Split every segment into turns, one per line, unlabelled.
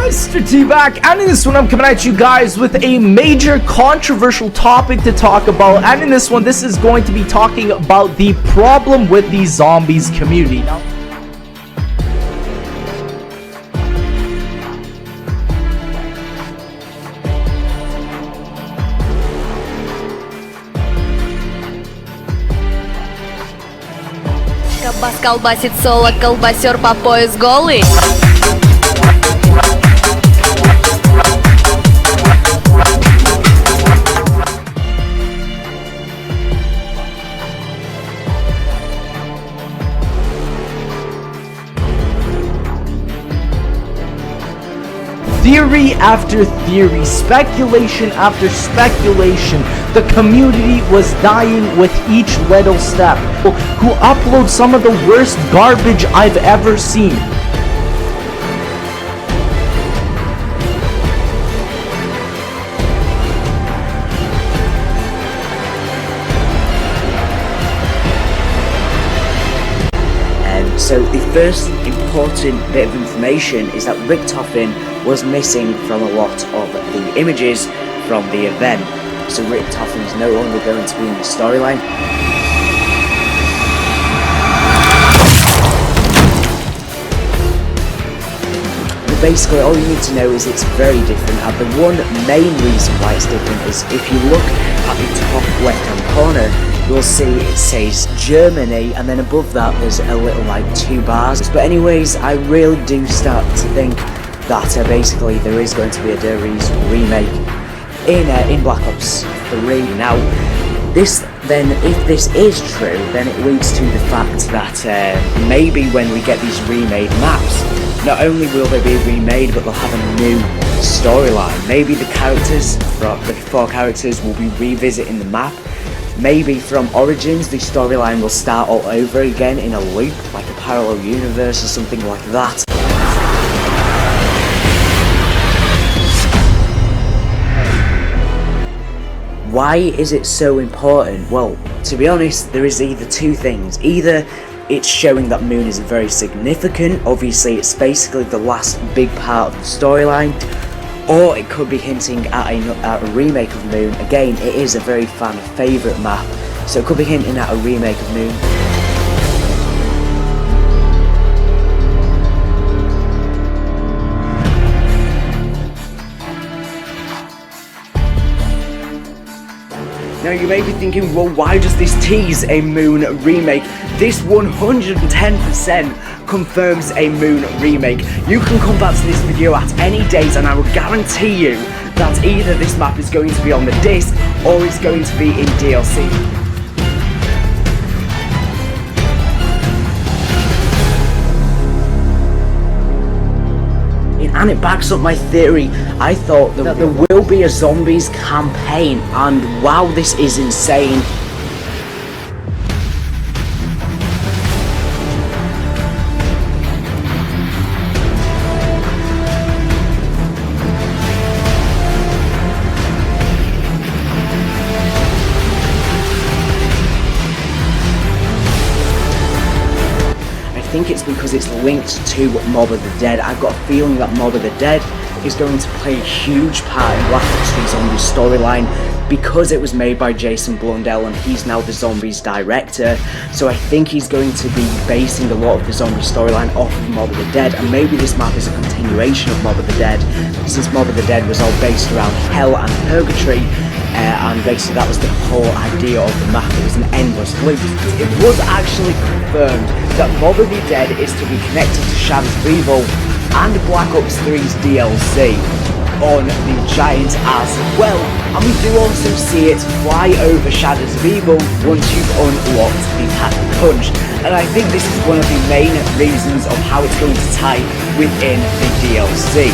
Mr. T back, and in this one I'm coming at you guys with a major controversial topic to talk about. And in this one, this is going to be talking about the problem with the zombies community. Now,
Колбас колбасит соло, колбасер по пояс голый.
theory after theory, speculation after speculation, the community was dying with each little step. Who upload some of the worst garbage I've ever seen.
So the first important bit of information is that Richtofen was missing from a lot of the images from the event. So Richtofen is no longer going to be in the storyline. But basically all you need to know is it's very different, and the one main reason why it's different is if you look at the top left hand corner, you'll see it says Germany, and then above that there's a little like 2 bars. But anyways, I really do start to think that basically there is going to be a DRE's remake in Black Ops 3. Now, this then, if this is true, then it leads to the fact that maybe when we get these remade maps, not only will they be remade, but they'll have a new storyline. Maybe the characters, the 4 characters, will be revisiting the map. Maybe from Origins the storyline will start all over again in a loop, like a parallel universe or something like that. Why is it so important? Well, to be honest, there is either 2 things. Either it's showing that Moon is very significant, obviously it's basically the last big part of the storyline, or it could be hinting at a remake of Moon. Again, it is a very fan favourite map, so it could be hinting at a remake of Moon. Now you may be thinking, well, why does this tease a Moon remake? This 110% confirms a Moon remake. You can come back to this video at any date and I will guarantee you that either this map is going to be on the disc or it's going to be in DLC. And it backs up my theory. I thought that there will be a zombies campaign, and wow, this is insane. I think it's because it's linked to Mob of the Dead. I've got a feeling that Mob of the Dead is going to play a huge part in Black Ops 3 Zombies storyline because it was made by Jason Blundell and he's now the Zombies director. So I think he's going to be basing a lot of the Zombie storyline off of Mob of the Dead, and maybe this map is a continuation of Mob of the Dead, since Mob of the Dead was all based around Hell and Purgatory. And basically that was the whole idea of the map. It was an endless loop. It was actually confirmed that Mob of the Dead is to be connected to Shadows of Evil and Black Ops 3's DLC on the Giant as well. And we do also see it fly over Shadows of Evil once you've unlocked the Pack Punch. And I think this is one of the main reasons of how it's going to tie within the DLC.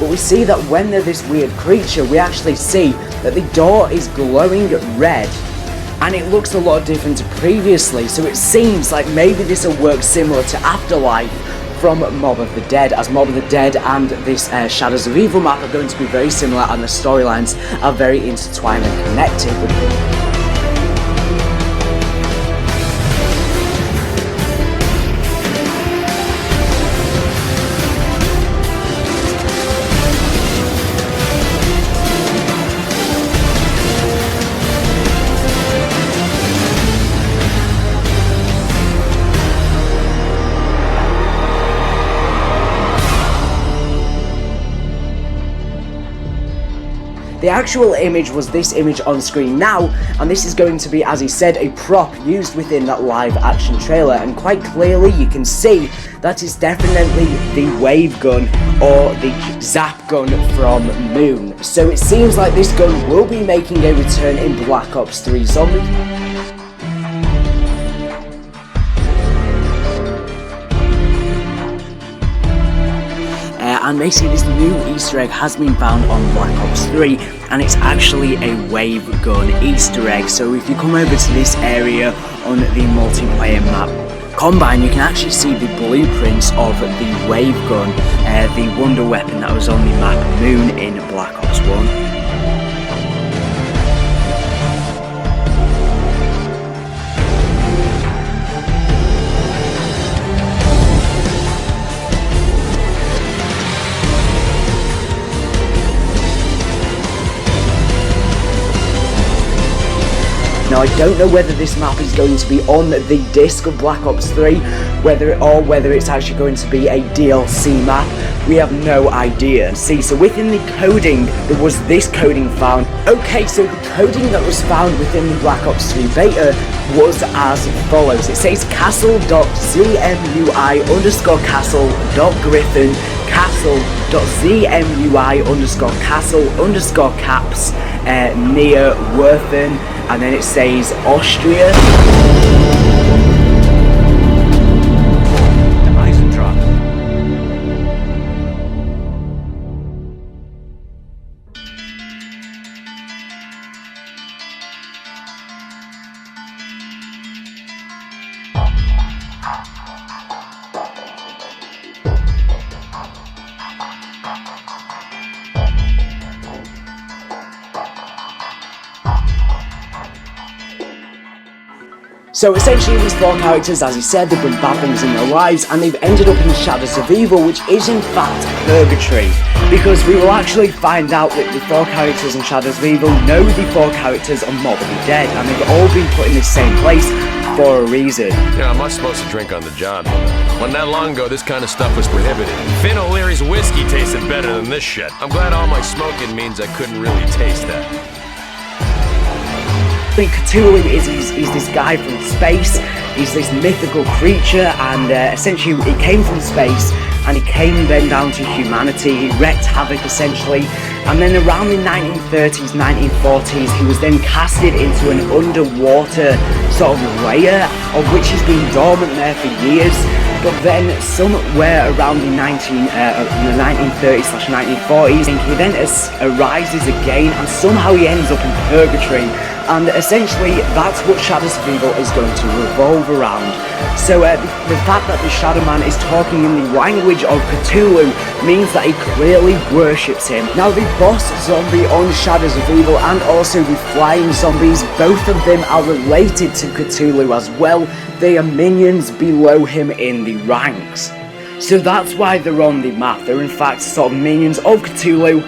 But we see that when they're this weird creature, we actually see that the door is glowing red, and it looks a lot different to previously, so it seems like maybe this will work similar to Afterlife from Mob of the Dead, as Mob of the Dead and this Shadows of Evil map are going to be very similar, and the storylines are very intertwined and connected. The actual image was this image on screen now, and this is going to be, as he said, a prop used within that live action trailer, and quite clearly you can see that is definitely the wave gun or the zap gun from Moon. So it seems like this gun will be making a return in Black Ops 3 Zombies. And basically this new Easter egg has been found on Black Ops 3, and it's actually a wave gun Easter egg. So if you come over to this area on the multiplayer map Combine, you can actually see the blueprints of the wave gun, the wonder weapon that was on the map Moon in Black Ops 1. Now I don't know whether this map is going to be on the disc of Black Ops 3, whether it's actually going to be a DLC map. We have no idea. See, so within the coding, there was this coding found. Okay, so the coding that was found within the Black Ops 3 beta was as follows. It says castle.zmui_castle.griffin castle.zmui_castle_caps near Werfen, and then it says Austria. So essentially these four characters, as he said, they've done bad things in their lives and they've ended up in Shadows of Evil, which is in fact purgatory. Because we will actually find out that the four characters in Shadows of Evil know the four characters on Mob of the Dead, and they've all been put in the same place for a reason.
Yeah, I'm not supposed to drink on the job. When that long ago, this kind of stuff was prohibited. Finn O'Leary's whiskey tasted better than this shit. I'm glad all my smoking means I couldn't really taste that.
Cthulhu is this guy from space. He's this mythical creature, and essentially he came from space and he came then down to humanity. He wreaked havoc essentially, and then around the 1930s, 1940s he was then casted into an underwater sort of layer of which he's been dormant there for years. But then somewhere around the 1930s/1940s, he then arises again, and somehow he ends up in purgatory. And essentially, that's what Shadows of Evil is going to revolve around. So the fact that the Shadow Man is talking in the language of Cthulhu means that he clearly worships him. Now the boss zombie on Shadows of Evil and also the flying zombies, both of them are related to Cthulhu as well. They are minions below him in the ranks. So that's why they're on the map. They're in fact sort of minions of Cthulhu.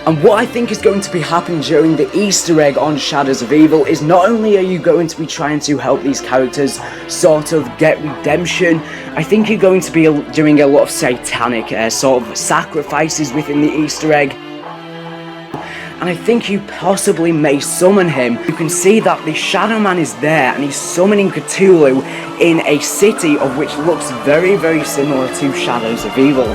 And what I think is going to be happening during the Easter egg on Shadows of Evil is not only are you going to be trying to help these characters sort of get redemption, I think you're going to be doing a lot of satanic sort of sacrifices within the Easter egg. And I think you possibly may summon him. You can see that the Shadow Man is there and he's summoning Cthulhu in a city of which looks very, very similar to Shadows of Evil.